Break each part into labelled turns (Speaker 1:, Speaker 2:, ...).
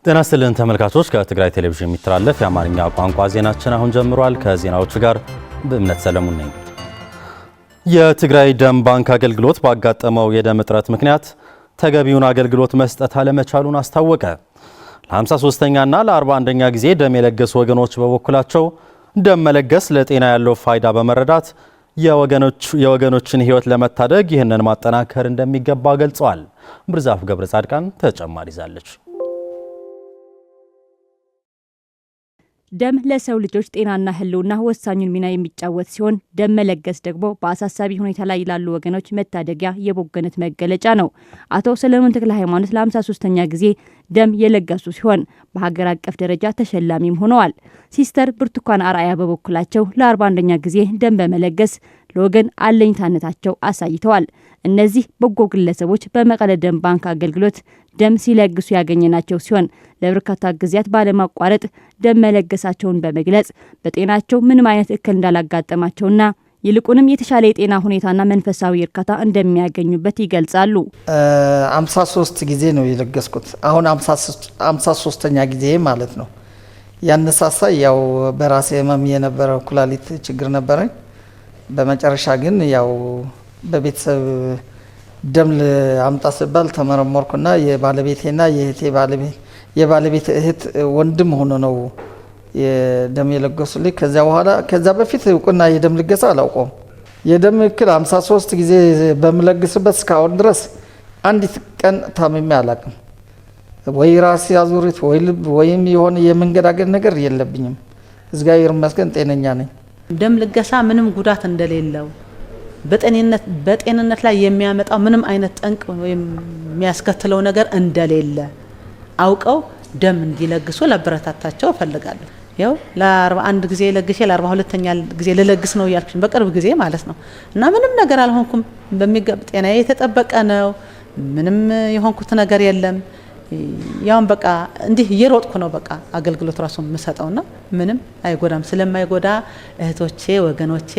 Speaker 1: ጤና ይስጥልን ተመልካቾች፣ ከትግራይ ቴሌቪዥን የሚተላለፍ የአማርኛ ቋንቋ ዜናችን አሁን ጀምሯል። ከዜናዎቹ ጋር በእምነት ሰለሞን ነኝ። የትግራይ ደም ባንክ አገልግሎት ባጋጠመው የደም እጥረት ምክንያት ተገቢውን አገልግሎት መስጠት አለመቻሉን አስታወቀ። ለ53ኛና ለ41ኛ ጊዜ ደም የለገሱ ወገኖች በበኩላቸው ደም መለገስ ለጤና ያለው ፋይዳ በመረዳት የወገኖችን ሕይወት ለመታደግ ይህንን ማጠናከር እንደሚገባ ገልጸዋል። ብርዛፍ ገብረ ጻድቃን ተጨማሪ ይዛለች።
Speaker 2: ደም ለሰው ልጆች ጤናና ህልውና ወሳኙን ሚና የሚጫወት ሲሆን ደም መለገስ ደግሞ በአሳሳቢ ሁኔታ ላይ ላሉ ወገኖች መታደጊያ የበጎነት መገለጫ ነው። አቶ ሰለሞን ተክለ ሃይማኖት ለ53ኛ ጊዜ ደም የለገሱ ሲሆን በሀገር አቀፍ ደረጃ ተሸላሚም ሆነዋል። ሲስተር ብርቱካን አርአያ በበኩላቸው ለ41ኛ ጊዜ ደም በመለገስ ለወገን አለኝታነታቸው አሳይተዋል። እነዚህ በጎ ግለሰቦች በመቀለ ደም ባንክ አገልግሎት ደም ሲለግሱ ያገኘናቸው ሲሆን ለበርካታ ጊዜያት ባለማቋረጥ ደም መለገሳቸውን በመግለጽ በጤናቸው ምንም አይነት እክል እንዳላጋጠማቸውና ይልቁንም የተሻለ የጤና ሁኔታና መንፈሳዊ እርካታ እንደሚያገኙበት ይገልጻሉ።
Speaker 3: 53 ጊዜ ነው የለገስኩት። አሁን 53ኛ ጊዜ ማለት ነው። ያነሳሳ ያው በራሴ ህመም የነበረው ኩላሊት ችግር ነበረኝ። በመጨረሻ ግን ያው በቤተሰብ ደም አምጣ ሲባል ተመረመርኩና የባለቤቴና የባለቤት እህት ወንድም ሆኖ ነው የደም የለገሱልኝ። ከዛ በፊት እውቅና የደም ልገሳ አላውቀውም። የደም እክል 53 ጊዜ በምለግስበት እስካሁን ድረስ አንዲት ቀን ታምሜ አላውቅም። ወይ ራስ ያዙሪት ወይ ልብ ወይም የሆነ የመንገዳገድ ነገር የለብኝም። እግዚአብሔር ይመስገን ጤነኛ ነኝ።
Speaker 4: ደም ልገሳ ምንም ጉዳት እንደሌለው በጤንነት ላይ የሚያመጣው ምንም አይነት ጠንቅ ወይም የሚያስከትለው ነገር እንደሌለ አውቀው ደም እንዲለግሱ ለበረታታቸው እፈልጋለሁ። ያው ለ41 ጊዜ ለግሼ ለ42ኛ ጊዜ ልለግስ ነው ያልኩኝ በቅርብ ጊዜ ማለት ነው። እና ምንም ነገር አልሆንኩም። በሚገባ ጤናዬ የተጠበቀ ነው። ምንም የሆንኩት ነገር የለም። ያውን በቃ እንዲህ እየሮጥኩ ነው በቃ አገልግሎት ራሱ የምሰጠውና ምንም አይጎዳም። ስለማይጎዳ እህቶቼ ወገኖቼ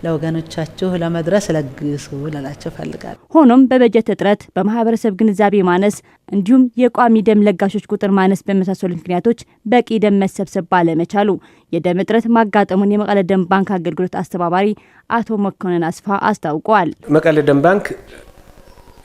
Speaker 4: ለወገኖቻችሁ ለመድረስ ለግሱ ለላቸው ፈልጋለሁ።
Speaker 2: ሆኖም በበጀት እጥረት፣ በማህበረሰብ ግንዛቤ ማነስ እንዲሁም የቋሚ ደም ለጋሾች ቁጥር ማነስ በመሳሰሉ ምክንያቶች በቂ ደም መሰብሰብ ባለመቻሉ የደም እጥረት ማጋጠሙን የመቀለ ደም ባንክ አገልግሎት አስተባባሪ አቶ መኮንን አስፋ አስታውቀዋል።
Speaker 5: መቀለ ደም ባንክ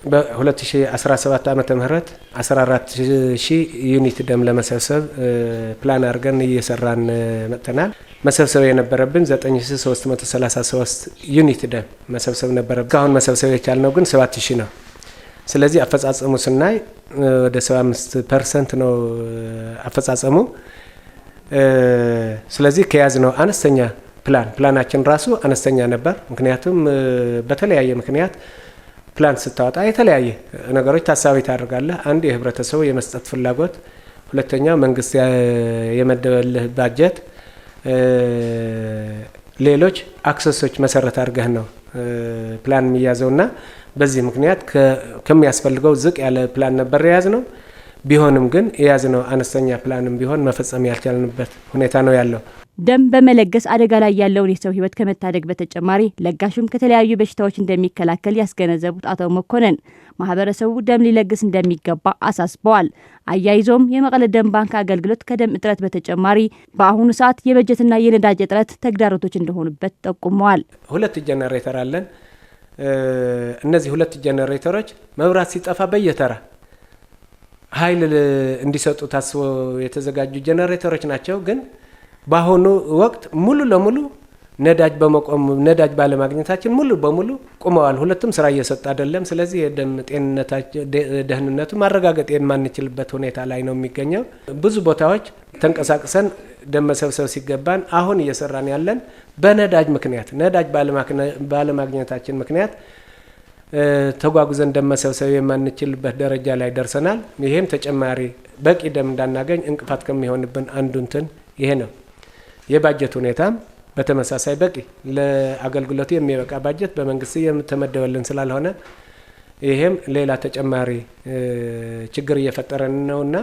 Speaker 5: በ2017 ዓመተ ምህረት 14000 ዩኒት ደም ለመሰብሰብ ፕላን አድርገን እየሰራን መጥተናል። መሰብሰብ የነበረብን 9333 ዩኒት ደም መሰብሰብ ነበረብን። እስካሁን መሰብሰብ የቻልነው ግን 7000 ነው። ስለዚህ አፈጻጸሙ ስናይ ወደ 75% ነው አፈጻጸሙ። ስለዚህ ከያዝነው አነስተኛ ፕላናችን ራሱ አነስተኛ ነበር። ምክንያቱም በተለያየ ምክንያት ፕላን ስታወጣ የተለያየ ነገሮች ታሳቢ ታደርጋለህ። አንድ የህብረተሰቡ የመስጠት ፍላጎት፣ ሁለተኛ መንግስት የመደበልህ ባጀት፣ ሌሎች አክሰሶች መሰረት አድርገህ ነው ፕላን የሚያዘውና በዚህ ምክንያት ከሚያስፈልገው ዝቅ ያለ ፕላን ነበር የያዝነው። ቢሆንም ግን የያዝነው አነስተኛ ፕላንም ቢሆን መፈጸም ያልቻልንበት ሁኔታ ነው ያለው።
Speaker 2: ደም በመለገስ አደጋ ላይ ያለውን የሰው ህይወት ከመታደግ በተጨማሪ ለጋሹም ከተለያዩ በሽታዎች እንደሚከላከል ያስገነዘቡት አቶ መኮንን ማህበረሰቡ ደም ሊለግስ እንደሚገባ አሳስበዋል። አያይዞም የመቀለ ደም ባንክ አገልግሎት ከደም እጥረት በተጨማሪ በአሁኑ ሰዓት የበጀትና የነዳጅ እጥረት ተግዳሮቶች እንደሆኑበት ጠቁመዋል። 2
Speaker 5: ጄኔሬተር አለን። እነዚህ 2 ጄኔሬተሮች መብራት ሲጠፋ በየተራ ኃይል እንዲሰጡ ታስቦ የተዘጋጁ ጄኔሬተሮች ናቸው። ግን በአሁኑ ወቅት ሙሉ ለሙሉ ነዳጅ ባለማግኘታችን ሙሉ በሙሉ ቆመዋል። ሁለቱም ስራ እየሰጡ አይደለም። ስለዚህ የደም ደህንነቱ ማረጋገጥ የማንችልበት ሁኔታ ላይ ነው የሚገኘው። ብዙ ቦታዎች ተንቀሳቅሰን ደም መሰብሰብ ሲገባን አሁን እየሰራን ያለን በነዳጅ ምክንያት ነዳጅ ባለማግኘታችን ምክንያት ተጓጉዘን ደም መሰብሰብ የማንችልበት ደረጃ ላይ ደርሰናል። ይሄም ተጨማሪ በቂ ደም እንዳናገኝ እንቅፋት ከሚሆንብን አንዱ ይሄ ነው። የባጀት ሁኔታም በተመሳሳይ በቂ ለአገልግሎቱ የሚበቃ ባጀት በመንግስት የተመደበልን ስላልሆነ ይሄም ሌላ ተጨማሪ ችግር እየፈጠረን ነውና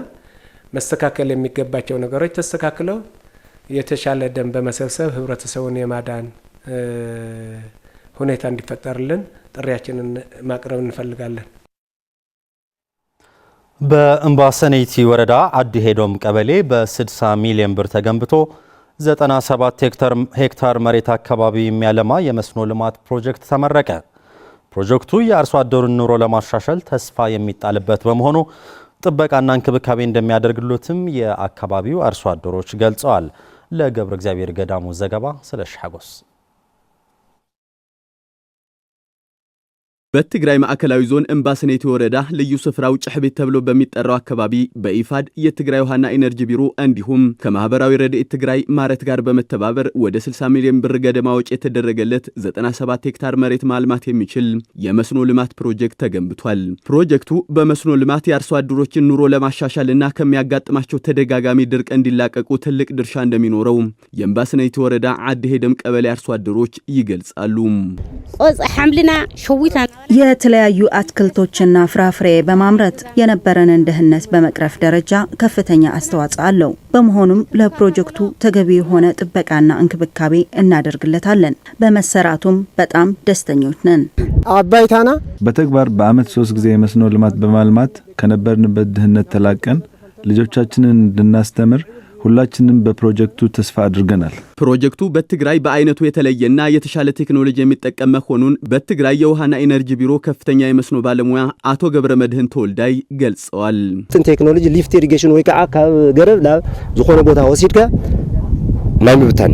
Speaker 5: መስተካከል የሚገባቸው ነገሮች ተስተካክለው የተሻለ ደም በመሰብሰብ ህብረተሰቡን የማዳን ሁኔታ እንዲፈጠርልን ጥሪያችንን ማቅረብ እንፈልጋለን።
Speaker 1: በእምባሰኔቲ ወረዳ አዲ ሄዶም ቀበሌ በ60 ሚሊዮን ብር ተገንብቶ 97 ሄክታር መሬት አካባቢ የሚያለማ የመስኖ ልማት ፕሮጀክት ተመረቀ። ፕሮጀክቱ የአርሶ አደሩን ኑሮ ለማሻሻል ተስፋ የሚጣልበት በመሆኑ ጥበቃና እንክብካቤ እንደሚያደርግሉትም የአካባቢው አርሶ አደሮች ገልጸዋል። ለገብረ እግዚአብሔር ገዳሙ ዘገባ ስለሽ ሐጎስ።
Speaker 6: በትግራይ ማዕከላዊ ዞን እምባሰኔቲ ወረዳ ልዩ ስፍራው ጭሕቤት ተብሎ በሚጠራው አካባቢ በኢፋድ የትግራይ ውሃና ኢነርጂ ቢሮ እንዲሁም ከማህበራዊ ረድኤት ትግራይ ማረት ጋር በመተባበር ወደ 60 ሚሊዮን ብር ገደማ ወጪ የተደረገለት 97 ሄክታር መሬት ማልማት የሚችል የመስኖ ልማት ፕሮጀክት ተገንብቷል። ፕሮጀክቱ በመስኖ ልማት የአርሶ አደሮችን ኑሮ ለማሻሻልና ከሚያጋጥማቸው ተደጋጋሚ ድርቅ እንዲላቀቁ ትልቅ ድርሻ እንደሚኖረው የእምባሰኔቲ ወረዳ አዲ ሄደም ቀበሌ አርሶ አደሮች ይገልጻሉ።
Speaker 7: የተለያዩ አትክልቶችና ፍራፍሬ በማምረት የነበረንን ድህነት በመቅረፍ ደረጃ ከፍተኛ አስተዋጽኦ አለው። በመሆኑም ለፕሮጀክቱ ተገቢ የሆነ ጥበቃና እንክብካቤ እናደርግለታለን። በመሰራቱም በጣም ደስተኞች ነን።
Speaker 8: አባይታና በተግባር በአመት 3 ጊዜ የመስኖ ልማት በማልማት ከነበርንበት ድህነት ተላቀን ልጆቻችንን እንድናስተምር ሁላችንም በፕሮጀክቱ ተስፋ አድርገናል።
Speaker 6: ፕሮጀክቱ በትግራይ በአይነቱ የተለየና የተሻለ ቴክኖሎጂ የሚጠቀም መሆኑን በትግራይ የውሃና ኢነርጂ ቢሮ ከፍተኛ የመስኖ ባለሙያ አቶ ገብረ መድህን ተወልዳይ ገልጸዋል።
Speaker 8: ቴክኖሎጂ ሊፍት ኢሪጌሽን ወይ ከዓ ካብ ገረብ ላብ ዝኾነ ቦታ ወሲድካ ማይ ምብታን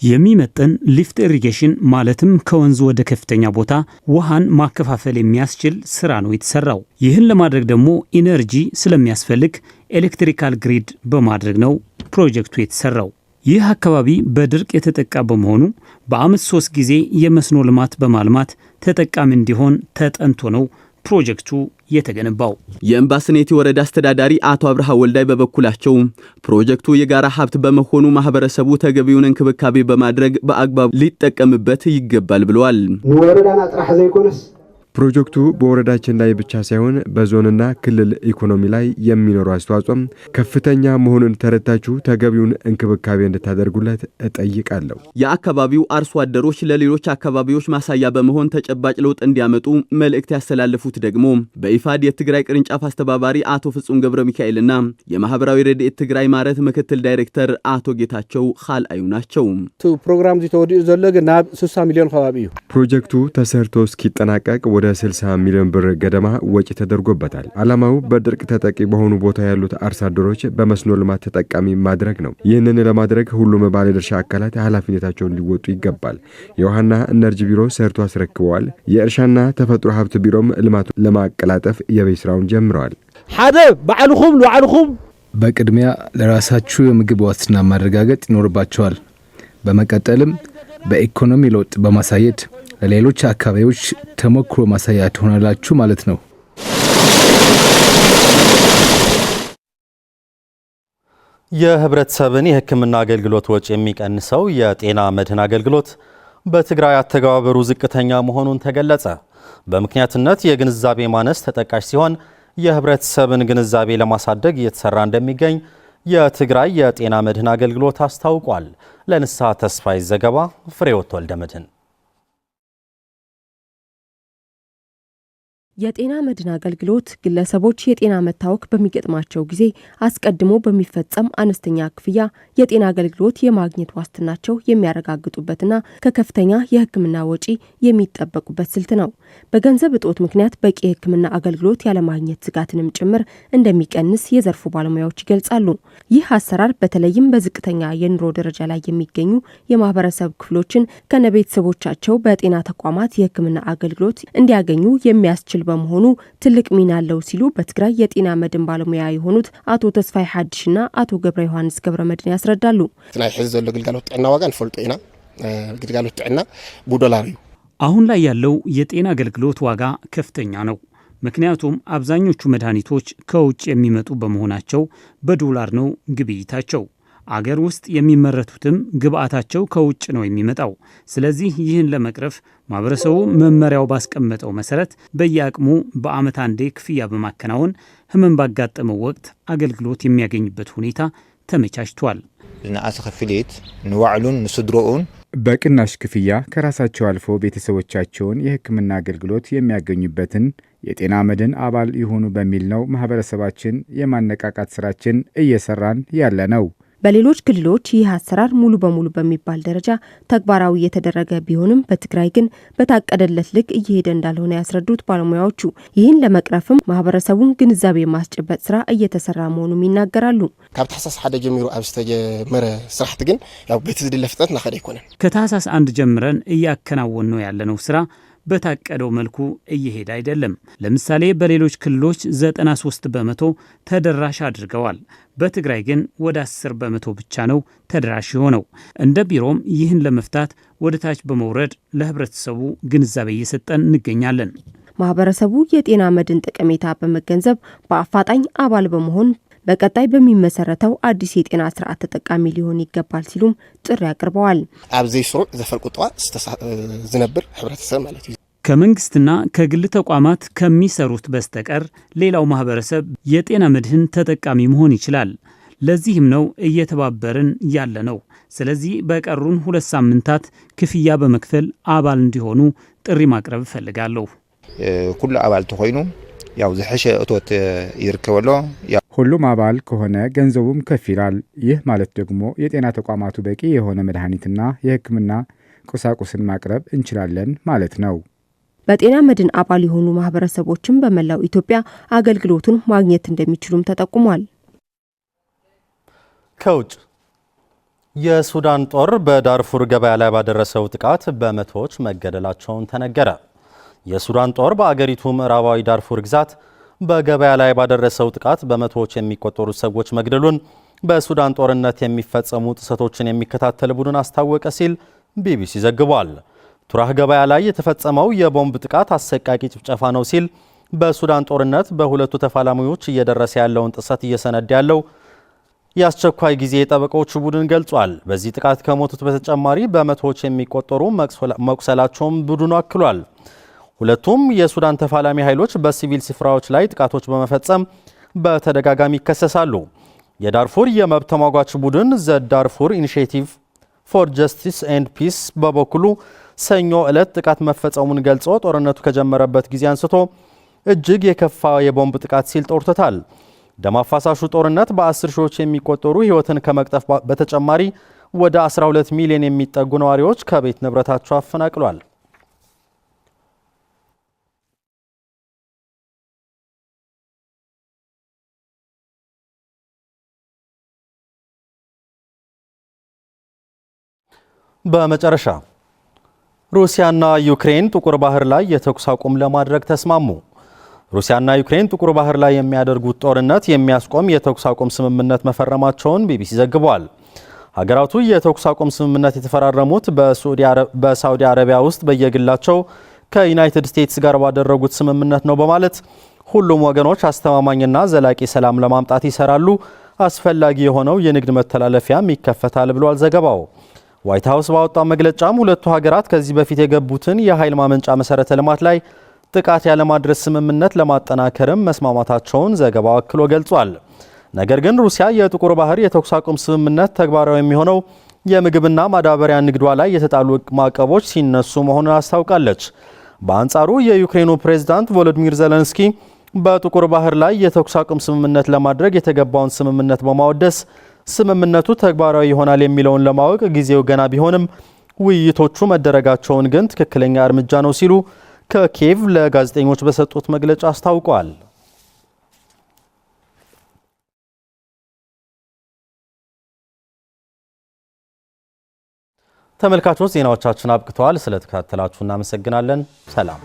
Speaker 9: የሚመጠን ሊፍት ኢሪጌሽን ማለትም ከወንዝ ወደ ከፍተኛ ቦታ ውሃን ማከፋፈል የሚያስችል ስራ ነው የተሰራው። ይህን ለማድረግ ደግሞ ኢነርጂ ስለሚያስፈልግ ኤሌክትሪካል ግሪድ በማድረግ ነው ፕሮጀክቱ የተሰራው። ይህ አካባቢ በድርቅ የተጠቃ በመሆኑ በአመት 3 ጊዜ የመስኖ ልማት በማልማት ተጠቃሚ እንዲሆን ተጠንቶ ነው ፕሮጀክቱ የተገነባው።
Speaker 6: የእምባሰኔቲ ወረዳ አስተዳዳሪ አቶ አብርሃ ወልዳይ በበኩላቸው ፕሮጀክቱ የጋራ ሀብት በመሆኑ ማህበረሰቡ ተገቢውን እንክብካቤ በማድረግ በአግባቡ ሊጠቀምበት ይገባል ብለዋል።
Speaker 8: ወረዳና ጥራህ ዘይኮነስ
Speaker 10: ፕሮጀክቱ በወረዳችን ላይ ብቻ ሳይሆን በዞንና ክልል ኢኮኖሚ ላይ የሚኖረው አስተዋጽኦም ከፍተኛ መሆኑን ተረድታችሁ ተገቢውን እንክብካቤ እንድታደርጉለት እጠይቃለሁ።
Speaker 6: የአካባቢው አርሶ አደሮች ለሌሎች አካባቢዎች ማሳያ በመሆን ተጨባጭ ለውጥ እንዲያመጡ መልእክት ያስተላለፉት ደግሞ በኢፋድ የትግራይ ቅርንጫፍ አስተባባሪ አቶ ፍጹም ገብረ ሚካኤልና የማህበራዊ ረድኤት ትግራይ ማረት ምክትል ዳይሬክተር አቶ ጌታቸው ኻልአዩ ናቸው።
Speaker 8: ፕሮግራም ተወዲኡ ዘሎ ግን 60 ሚሊዮን ከባቢ እዩ።
Speaker 10: ፕሮጀክቱ ተሰርቶ እስኪጠናቀቅ ወደ 60 ሚሊዮን ብር ገደማ ወጪ ተደርጎበታል። ዓላማው በድርቅ ተጠቂ በሆኑ ቦታ ያሉት አርሶ አደሮች በመስኖ ልማት ተጠቃሚ ማድረግ ነው። ይህንን ለማድረግ ሁሉም ባለድርሻ አካላት ኃላፊነታቸውን ሊወጡ ይገባል። የውሃና ኢነርጂ ቢሮ ሰርቶ አስረክበዋል። የእርሻና ተፈጥሮ ሀብት ቢሮም ልማቱን ለማቀላጠፍ የቤት ስራውን ጀምረዋል።
Speaker 8: ሓደ ባዕልኩም
Speaker 11: በቅድሚያ ለራሳችሁ የምግብ ዋስትና ማረጋገጥ ይኖርባቸዋል። በመቀጠልም በኢኮኖሚ ለውጥ በማሳየት ለሌሎች አካባቢዎች ተሞክሮ ማሳያ ትሆናላችሁ ማለት ነው።
Speaker 1: የህብረተሰብን የሕክምና አገልግሎት ወጪ የሚቀንሰው የጤና መድህን አገልግሎት በትግራይ አተገባበሩ ዝቅተኛ መሆኑን ተገለጸ። በምክንያትነት የግንዛቤ ማነስ ተጠቃሽ ሲሆን የህብረተሰብን ግንዛቤ ለማሳደግ እየተሰራ እንደሚገኝ የትግራይ የጤና መድህን አገልግሎት አስታውቋል። ለንስሐ ተስፋይ ዘገባ ፍሬወት ወልደ መድህን።
Speaker 12: የጤና መድህን አገልግሎት ግለሰቦች የጤና መታወክ በሚገጥማቸው ጊዜ አስቀድሞ በሚፈጸም አነስተኛ ክፍያ የጤና አገልግሎት የማግኘት ዋስትናቸው የሚያረጋግጡበትና ከከፍተኛ የሕክምና ወጪ የሚጠበቁበት ስልት ነው። በገንዘብ እጦት ምክንያት በቂ የሕክምና አገልግሎት ያለማግኘት ስጋትንም ጭምር እንደሚቀንስ የዘርፉ ባለሙያዎች ይገልጻሉ። ይህ አሰራር በተለይም በዝቅተኛ የኑሮ ደረጃ ላይ የሚገኙ የማህበረሰብ ክፍሎችን ከነቤተሰቦቻቸው በጤና ተቋማት የሕክምና አገልግሎት እንዲያገኙ የሚያስችል በመሆኑ ትልቅ ሚና አለው ሲሉ በትግራይ የጤና መድን ባለሙያ የሆኑት አቶ ተስፋይ ሐድሽና አቶ ገብረ ዮሐንስ ገብረ መድን ያስረዳሉ።
Speaker 13: ናይ ሕዚ ዘሎ ግልጋሎት ጥዕና ዋጋ ንፈልጦ ኢና። ግልጋሎት ጥዕና ብዶላር እዩ።
Speaker 9: አሁን ላይ ያለው የጤና አገልግሎት ዋጋ ከፍተኛ ነው። ምክንያቱም አብዛኞቹ መድኃኒቶች ከውጭ የሚመጡ በመሆናቸው በዶላር ነው ግብይታቸው። አገር ውስጥ የሚመረቱትም ግብአታቸው ከውጭ ነው የሚመጣው። ስለዚህ ይህን ለመቅረፍ ማህበረሰቡ መመሪያው ባስቀመጠው መሰረት በየአቅሙ በአመት አንዴ ክፍያ በማከናወን ህመም ባጋጠመው ወቅት አገልግሎት የሚያገኝበት ሁኔታ ተመቻችቷል።
Speaker 13: ዝናአሰ ክፍሊት ንዋዕሉን ንስድሮኡን
Speaker 14: በቅናሽ ክፍያ ከራሳቸው አልፎ ቤተሰቦቻቸውን የሕክምና አገልግሎት የሚያገኙበትን የጤና መድን አባል ይሁኑ በሚል ነው ማህበረሰባችን የማነቃቃት ስራችን እየሰራን ያለ ነው።
Speaker 12: በሌሎች ክልሎች ይህ አሰራር ሙሉ በሙሉ በሚባል ደረጃ ተግባራዊ የተደረገ ቢሆንም በትግራይ ግን በታቀደለት ልክ እየሄደ እንዳልሆነ ያስረዱት ባለሙያዎቹ ይህን ለመቅረፍም ማህበረሰቡን ግንዛቤ ማስጨበጥ ስራ እየተሰራ መሆኑን ይናገራሉ።
Speaker 13: ካብ ታህሳስ 1 ጀምሮ ኣብ ዝተጀመረ ስራሕቲ ግን ያው ቤት ዝድለ ፍጥነት ናኸደ ይኮነን
Speaker 9: ከታህሳስ 1 ጀምረን እያከናወን ነው ያለነው ስራ በታቀደው መልኩ እየሄደ አይደለም። ለምሳሌ በሌሎች ክልሎች 93 በመቶ ተደራሽ አድርገዋል። በትግራይ ግን ወደ 10 በመቶ ብቻ ነው ተደራሽ የሆነው። እንደ ቢሮም ይህን ለመፍታት ወደ ታች በመውረድ ለህብረተሰቡ ግንዛቤ እየሰጠን እንገኛለን።
Speaker 12: ማህበረሰቡ የጤና መድን ጠቀሜታ በመገንዘብ በአፋጣኝ አባል በመሆን በቀጣይ በሚመሰረተው አዲስ የጤና ስርዓት ተጠቃሚ ሊሆን ይገባል ሲሉም ጥሪ አቅርበዋል።
Speaker 13: አብዘይ ስሩ ዘፈልቁጥዋ ዝነብር ህብረተሰብ ማለት ነው።
Speaker 9: ከመንግስትና ከግል ተቋማት ከሚሰሩት በስተቀር ሌላው ማህበረሰብ የጤና መድህን ተጠቃሚ መሆን ይችላል። ለዚህም ነው እየተባበርን ያለ ነው። ስለዚህ በቀሩን 2 ሳምንታት ክፍያ በመክፈል አባል እንዲሆኑ ጥሪ ማቅረብ እፈልጋለሁ።
Speaker 15: ኩሉ አባል ተኾይኑ ያው ዝሕሸ እቶት ይርከበሎ
Speaker 14: ሁሉም አባል ከሆነ ገንዘቡም ከፍ ይላል። ይህ ማለት ደግሞ የጤና ተቋማቱ በቂ የሆነ መድኃኒትና የሕክምና ቁሳቁስን ማቅረብ እንችላለን ማለት ነው።
Speaker 12: በጤና መድን አባል የሆኑ ማህበረሰቦችም በመላው ኢትዮጵያ አገልግሎቱን ማግኘት እንደሚችሉም ተጠቁሟል።
Speaker 1: ከውጭ የሱዳን ጦር በዳርፉር ገበያ ላይ ባደረሰው ጥቃት በመቶዎች መገደላቸውን ተነገረ። የሱዳን ጦር በአገሪቱ ምዕራባዊ ዳርፉር ግዛት በገበያ ላይ ባደረሰው ጥቃት በመቶዎች የሚቆጠሩ ሰዎች መግደሉን በሱዳን ጦርነት የሚፈጸሙ ጥሰቶችን የሚከታተል ቡድን አስታወቀ ሲል ቢቢሲ ዘግቧል። ቱራህ ገበያ ላይ የተፈጸመው የቦምብ ጥቃት አሰቃቂ ጭፍጨፋ ነው ሲል በሱዳን ጦርነት በሁለቱ ተፋላሚዎች እየደረሰ ያለውን ጥሰት እየሰነደ ያለው የአስቸኳይ ጊዜ ጠበቆች ቡድን ገልጿል። በዚህ ጥቃት ከሞቱት በተጨማሪ በመቶዎች የሚቆጠሩ መቁሰላቸውም ቡድኑ አክሏል። ሁለቱም የሱዳን ተፋላሚ ኃይሎች በሲቪል ስፍራዎች ላይ ጥቃቶች በመፈጸም በተደጋጋሚ ይከሰሳሉ። የዳርፉር የመብት ተሟጋች ቡድን ዘ ዳርፉር ኢኒሺዬቲቭ ፎር ጀስቲስ ኤንድ ፒስ በበኩሉ ሰኞ ዕለት ጥቃት መፈጸሙን ገልጾ ጦርነቱ ከጀመረበት ጊዜ አንስቶ እጅግ የከፋ የቦምብ ጥቃት ሲል ጠርቶታል። ደም አፋሳሹ ጦርነት በ10 ሺዎች የሚቆጠሩ ሕይወትን ከመቅጠፍ በተጨማሪ ወደ 12 ሚሊዮን የሚጠጉ ነዋሪዎች ከቤት ንብረታቸው አፈናቅሏል። በመጨረሻ ሩሲያና ዩክሬን ጥቁር ባህር ላይ የተኩስ አቁም ለማድረግ ተስማሙ። ሩሲያና ዩክሬን ጥቁር ባህር ላይ የሚያደርጉት ጦርነት የሚያስቆም የተኩስ አቁም ስምምነት መፈረማቸውን ቢቢሲ ዘግቧል። ሀገራቱ የተኩስ አቁም ስምምነት የተፈራረሙት በሳዑዲ አረቢያ ውስጥ በየግላቸው ከዩናይትድ ስቴትስ ጋር ባደረጉት ስምምነት ነው በማለት ሁሉም ወገኖች አስተማማኝና ዘላቂ ሰላም ለማምጣት ይሰራሉ፣ አስፈላጊ የሆነው የንግድ መተላለፊያም ይከፈታል ብሏል ዘገባው። ዋይት ሃውስ ባወጣው መግለጫም ሁለቱ ሀገራት ከዚህ በፊት የገቡትን የኃይል ማመንጫ መሰረተ ልማት ላይ ጥቃት ያለማድረስ ስምምነት ለማጠናከርም መስማማታቸውን ዘገባው አክሎ ገልጿል። ነገር ግን ሩሲያ የጥቁር ባህር የተኩስ አቁም ስምምነት ተግባራዊ የሚሆነው የምግብና ማዳበሪያ ንግዷ ላይ የተጣሉ ማዕቀቦች ሲነሱ መሆኑን አስታውቃለች። በአንጻሩ የዩክሬኑ ፕሬዝዳንት ቮሎዲሚር ዜሌንስኪ በጥቁር ባህር ላይ የተኩስ አቁም ስምምነት ለማድረግ የተገባውን ስምምነት በማወደስ ስምምነቱ ተግባራዊ ይሆናል የሚለውን ለማወቅ ጊዜው ገና ቢሆንም ውይይቶቹ መደረጋቸውን ግን ትክክለኛ እርምጃ ነው ሲሉ ከኪየቭ ለጋዜጠኞች በሰጡት መግለጫ አስታውቀዋል። ተመልካቾች ዜናዎቻችን አብቅተዋል። ስለተከታተላችሁ እናመሰግናለን። ሰላም።